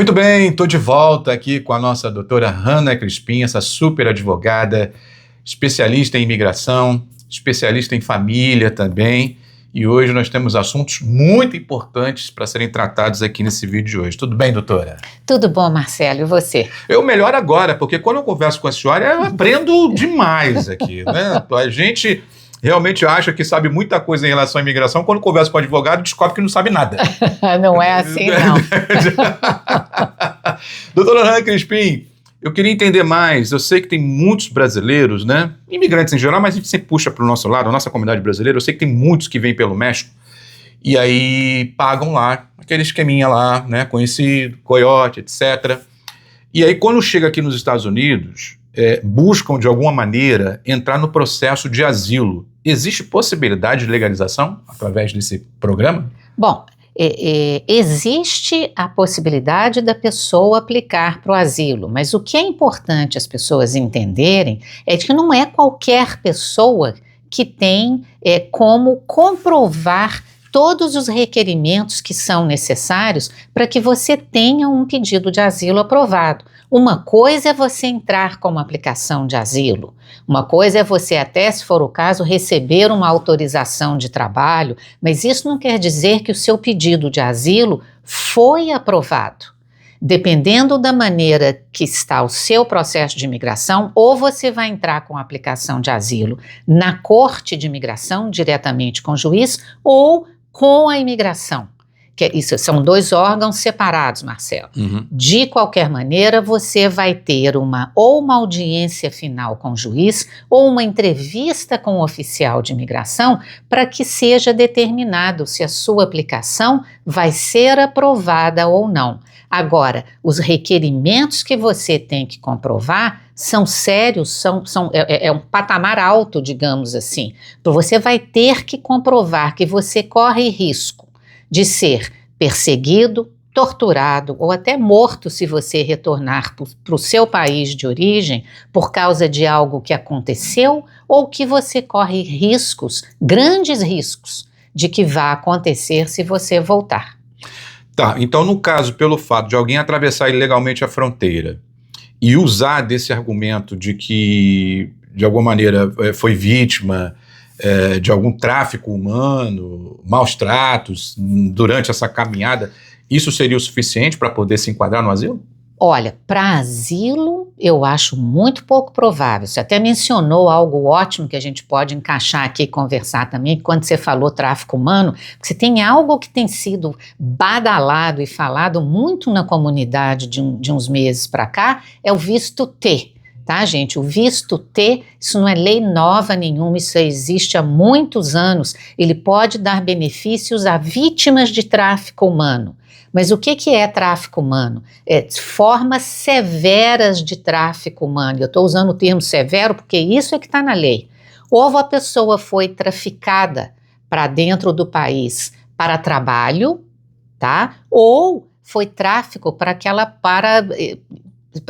Muito bem, estou de volta aqui com a nossa doutora Hanna Crispim, essa super advogada, especialista em imigração, especialista em família também, e hoje nós temos assuntos muito importantes para serem tratados aqui nesse vídeo de hoje. Tudo bem, doutora? Tudo bom, Marcelo, e você? Eu melhor agora, porque quando eu converso com a senhora, eu aprendo demais aqui, né? A gente realmente acha que sabe muita coisa em relação à imigração, quando conversa com o advogado, descobre que não sabe nada. Não é assim, não. Doutora Hanna Crispim, eu queria entender mais. Eu sei que tem muitos brasileiros, né? Imigrantes em geral, mas a gente sempre puxa para o nosso lado, a nossa comunidade brasileira. Eu sei que tem muitos que vêm pelo México e aí pagam lá, aquele esqueminha lá, né? Conhecido, coiote, etc. E aí, quando chega aqui nos Estados Unidos, buscam de alguma maneira entrar no processo de asilo. Existe possibilidade de legalização através desse programa? Bom, existe a possibilidade da pessoa aplicar para o asilo, mas o que é importante as pessoas entenderem é que não é qualquer pessoa que tem como comprovar todos os requerimentos que são necessários para que você tenha um pedido de asilo aprovado. Uma coisa é você entrar com uma aplicação de asilo, uma coisa é você até, se for o caso, receber uma autorização de trabalho, mas isso não quer dizer que o seu pedido de asilo foi aprovado. Dependendo da maneira que está o seu processo de imigração, ou você vai entrar com a aplicação de asilo na Corte de Imigração, diretamente com o juiz, ou com a imigração. Isso são dois órgãos separados, Marcelo. Uhum. De qualquer maneira, você vai ter uma audiência final com o juiz ou uma entrevista com o oficial de imigração para que seja determinado se a sua aplicação vai ser aprovada ou não. Agora, os requerimentos que você tem que comprovar são sérios, é um patamar alto, digamos assim. Então, você vai ter que comprovar que você corre risco de ser perseguido, torturado ou até morto se você retornar para o seu país de origem por causa de algo que aconteceu ou que você corre riscos, grandes riscos, de que vá acontecer se você voltar. Tá, então no caso, pelo fato de alguém atravessar ilegalmente a fronteira e usar desse argumento de que, de alguma maneira, foi vítima de algum tráfico humano, maus tratos durante essa caminhada, isso seria o suficiente para poder se enquadrar no asilo? Olha, para asilo eu acho muito pouco provável. Você até mencionou algo ótimo que a gente pode encaixar aqui e conversar também, quando você falou tráfico humano, você tem algo que tem sido badalado e falado muito na comunidade de uns meses para cá, é o visto T. Tá, gente? O visto T, isso não é lei nova nenhuma, isso existe há muitos anos. Ele pode dar benefícios a vítimas de tráfico humano. Mas o que é tráfico humano? Formas severas de tráfico humano. Eu estou usando o termo severo porque isso é que está na lei. Ou a pessoa foi traficada para dentro do país para trabalho, tá? Ou foi tráfico para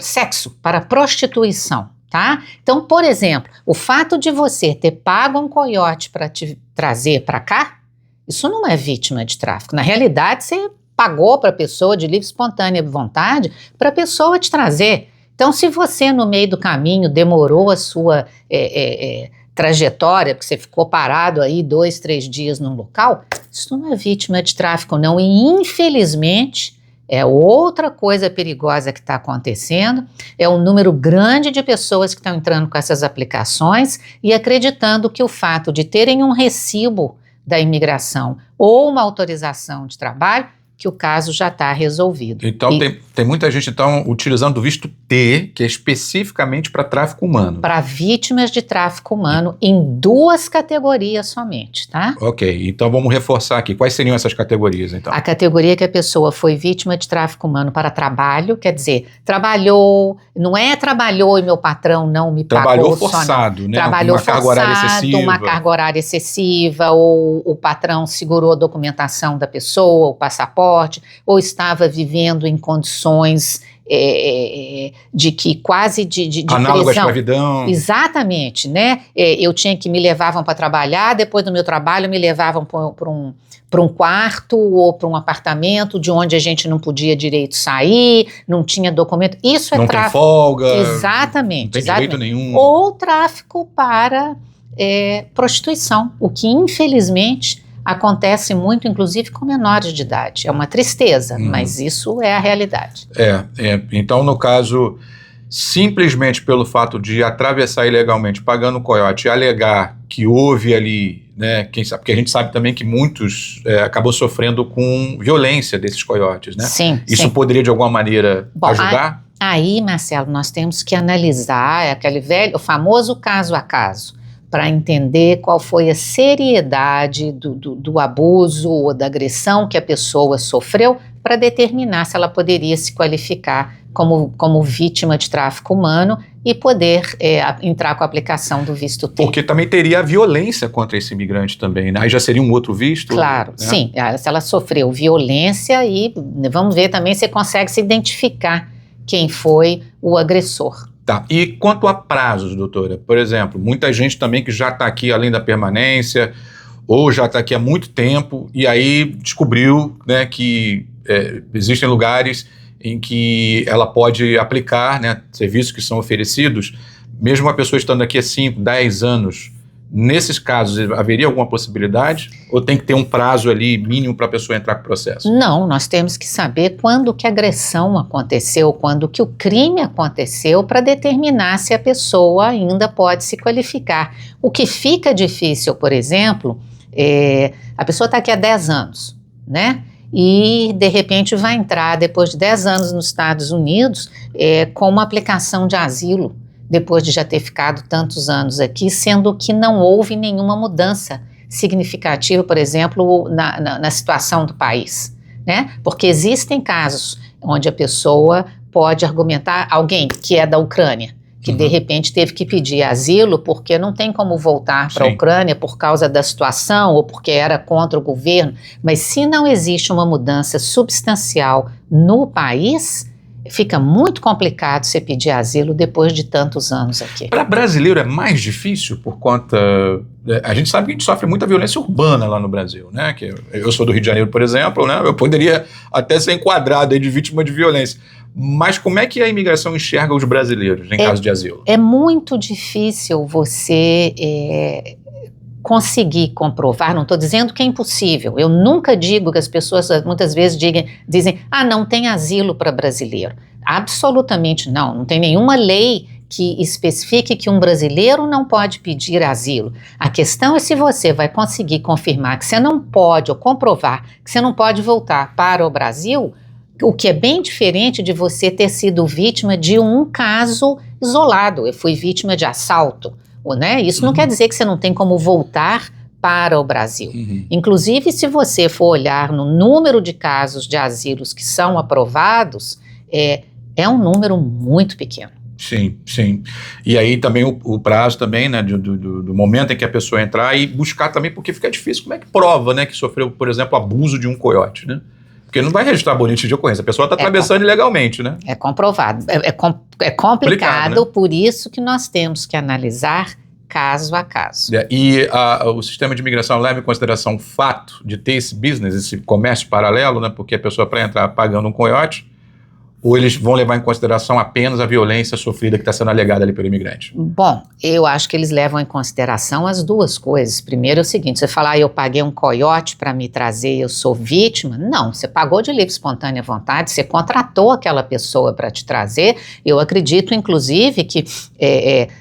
sexo, para prostituição, tá? Então, por exemplo, o fato de você ter pago um coiote para te trazer para cá, isso não é vítima de tráfico. Na realidade, você pagou para a pessoa de livre, espontânea vontade para a pessoa te trazer. Então, se você no meio do caminho demorou a sua trajetória, porque você ficou parado aí 2, 3 dias num local, isso não é vítima de tráfico não, e infelizmente é outra coisa perigosa que está acontecendo, é um número grande de pessoas que estão entrando com essas aplicações e acreditando que o fato de terem um recibo da imigração ou uma autorização de trabalho, que o caso já está resolvido. Então tem muita gente utilizando o visto T, que é especificamente para tráfico humano. Para vítimas de tráfico humano em 2 categorias somente, tá? Ok, então vamos reforçar aqui. Quais seriam essas categorias, então? A categoria que a pessoa foi vítima de tráfico humano para trabalho, quer dizer, trabalhou, não é trabalhou e meu patrão não me pagou. Trabalhou forçado, né? Trabalhou uma carga horária excessiva. Uma carga horária excessiva, ou o patrão segurou a documentação da pessoa, o passaporte, passaporte, ou estava vivendo em condições de que quase de análogo à prisão. escravidão. Exatamente, né? Eu tinha que me levavam para trabalhar, depois do meu trabalho me levavam para um quarto ou para um apartamento de onde a gente não podia direito sair, não tinha documento. Isso é não tráfico. tem folga. Exatamente. Não tem exatamente. direito nenhum. Ou tráfico para prostituição, o que infelizmente acontece muito, inclusive com menores de idade. É uma tristeza, mas isso é a realidade. Então, no caso, simplesmente pelo fato de atravessar ilegalmente, pagando o coiote, e alegar que houve ali, né, quem sabe, porque a gente sabe também que muitos acabou sofrendo com violência desses coiotes, né? Sim, isso poderia, de alguma maneira, ajudar? Aí, Marcelo, nós temos que analisar aquele o famoso caso a caso, para entender qual foi a seriedade do abuso ou da agressão que a pessoa sofreu, para determinar se ela poderia se qualificar como vítima de tráfico humano e poder entrar com a aplicação do visto T. Porque também teria a violência contra esse imigrante também, né? Aí já seria um outro visto? Claro, né? Sim. Se ela sofreu violência, e vamos ver também se consegue se identificar quem foi o agressor. Tá. E quanto a prazos, doutora? Por exemplo, muita gente também que já está aqui além da permanência, ou já está aqui há muito tempo, e aí descobriu, né, que existem lugares em que ela pode aplicar, né, serviços que são oferecidos, mesmo a pessoa estando aqui há 5, 10 anos. Nesses casos, haveria alguma possibilidade? Ou tem que ter um prazo ali mínimo para a pessoa entrar com o processo? Não, nós temos que saber quando que a agressão aconteceu, quando que o crime aconteceu, para determinar se a pessoa ainda pode se qualificar. O que fica difícil, por exemplo, a pessoa está aqui há 10 anos, né? E, de repente, vai entrar, depois de 10 anos nos Estados Unidos, com uma aplicação de asilo, depois de já ter ficado tantos anos aqui, sendo que não houve nenhuma mudança significativa, por exemplo, na situação do país, né? Porque existem casos onde a pessoa pode argumentar, alguém que é da Ucrânia, que de repente teve que pedir asilo porque não tem como voltar para a Ucrânia por causa da situação ou porque era contra o governo, mas se não existe uma mudança substancial no país, fica muito complicado você pedir asilo depois de tantos anos aqui. Para brasileiro é mais difícil por conta... A gente sabe que a gente sofre muita violência urbana lá no Brasil, né? Que eu sou do Rio de Janeiro, por exemplo, né? Eu poderia até ser enquadrado aí de vítima de violência. Mas como é que a imigração enxerga os brasileiros em caso de asilo? É muito difícil você... conseguir comprovar, não estou dizendo que é impossível, eu nunca digo que as pessoas muitas vezes dizem, não tem asilo para brasileiro. Absolutamente não tem nenhuma lei que especifique que um brasileiro não pode pedir asilo. A questão é se você vai conseguir confirmar que você não pode, ou comprovar que você não pode voltar para o Brasil, o que é bem diferente de você ter sido vítima de um caso isolado. Eu fui vítima de assalto. Né? Isso não quer dizer que você não tem como voltar para o Brasil. Inclusive, se você for olhar no número de casos de asilos que são aprovados, é um número muito pequeno. Sim. E aí também o prazo também, né, do momento em que a pessoa entrar e buscar também, porque fica difícil. Como é que prova, né, que sofreu, por exemplo, abuso de um coiote, né? Porque não vai registrar boletim de ocorrência, a pessoa está atravessando ilegalmente, né? É comprovado, é complicado, né? Por isso que nós temos que analisar caso a caso. E o sistema de imigração leva em consideração o fato de ter esse business, esse comércio paralelo, né? Porque a pessoa para entrar pagando um coiote, ou eles vão levar em consideração apenas a violência sofrida que está sendo alegada ali pelo imigrante? Bom, eu acho que eles levam em consideração as duas coisas. Primeiro é o seguinte, você fala, eu paguei um coiote para me trazer, eu sou vítima. Não, você pagou de livre e espontânea vontade, você contratou aquela pessoa para te trazer. Eu acredito, inclusive, que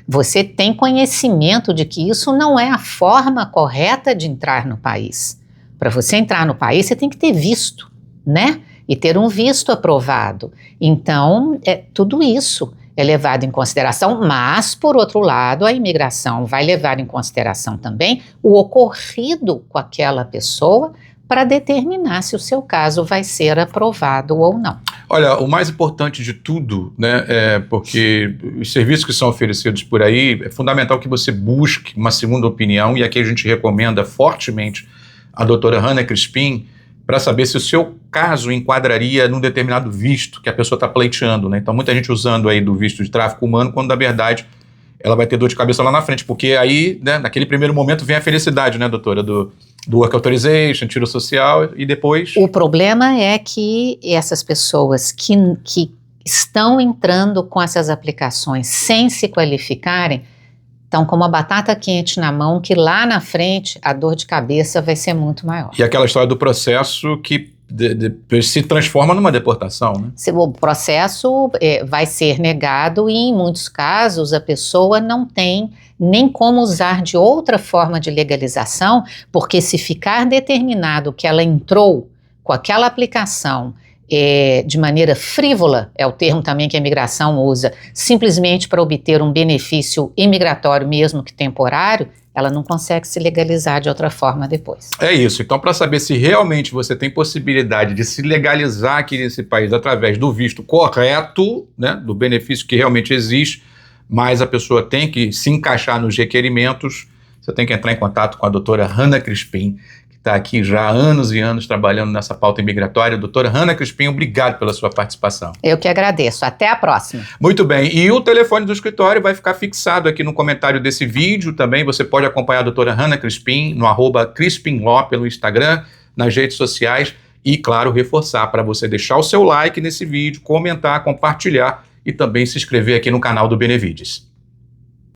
você tem conhecimento de que isso não é a forma correta de entrar no país. Para você entrar no país, você tem que ter visto, né? E ter um visto aprovado. Então, tudo isso é levado em consideração, mas, por outro lado, a imigração vai levar em consideração também o ocorrido com aquela pessoa para determinar se o seu caso vai ser aprovado ou não. Olha, o mais importante de tudo, né, porque os serviços que são oferecidos por aí, é fundamental que você busque uma segunda opinião, e aqui a gente recomenda fortemente a doutora Hannah Crispin, para saber se o seu caso enquadraria num determinado visto que a pessoa está pleiteando, né? Então, muita gente usando aí do visto de tráfico humano, quando na verdade ela vai ter dor de cabeça lá na frente, porque aí, né, naquele primeiro momento vem a felicidade, né, doutora, do Work Authorization, tiro social, e depois... O problema é que essas pessoas que estão entrando com essas aplicações sem se qualificarem, estão com uma batata quente na mão, que lá na frente a dor de cabeça vai ser muito maior. E aquela história do processo que se transforma numa deportação, né? O processo vai ser negado e, em muitos casos, a pessoa não tem nem como usar de outra forma de legalização, porque se ficar determinado que ela entrou com aquela aplicação de maneira frívola, é o termo também que a imigração usa, simplesmente para obter um benefício imigratório, mesmo que temporário, ela não consegue se legalizar de outra forma depois. É isso. Então, para saber se realmente você tem possibilidade de se legalizar aqui nesse país através do visto correto, né, do benefício que realmente existe, mas a pessoa tem que se encaixar nos requerimentos, você tem que entrar em contato com a doutora Hanna Crispim, está aqui já há anos e anos trabalhando nessa pauta imigratória. Doutora Hanna Crispim, obrigado pela sua participação. Eu que agradeço. Até a próxima. Muito bem. E o telefone do escritório vai ficar fixado aqui no comentário desse vídeo também. Você pode acompanhar a doutora Hanna Crispim no @CrispinLaw pelo Instagram, nas redes sociais e, claro, reforçar para você deixar o seu like nesse vídeo, comentar, compartilhar e também se inscrever aqui no canal do Benevides.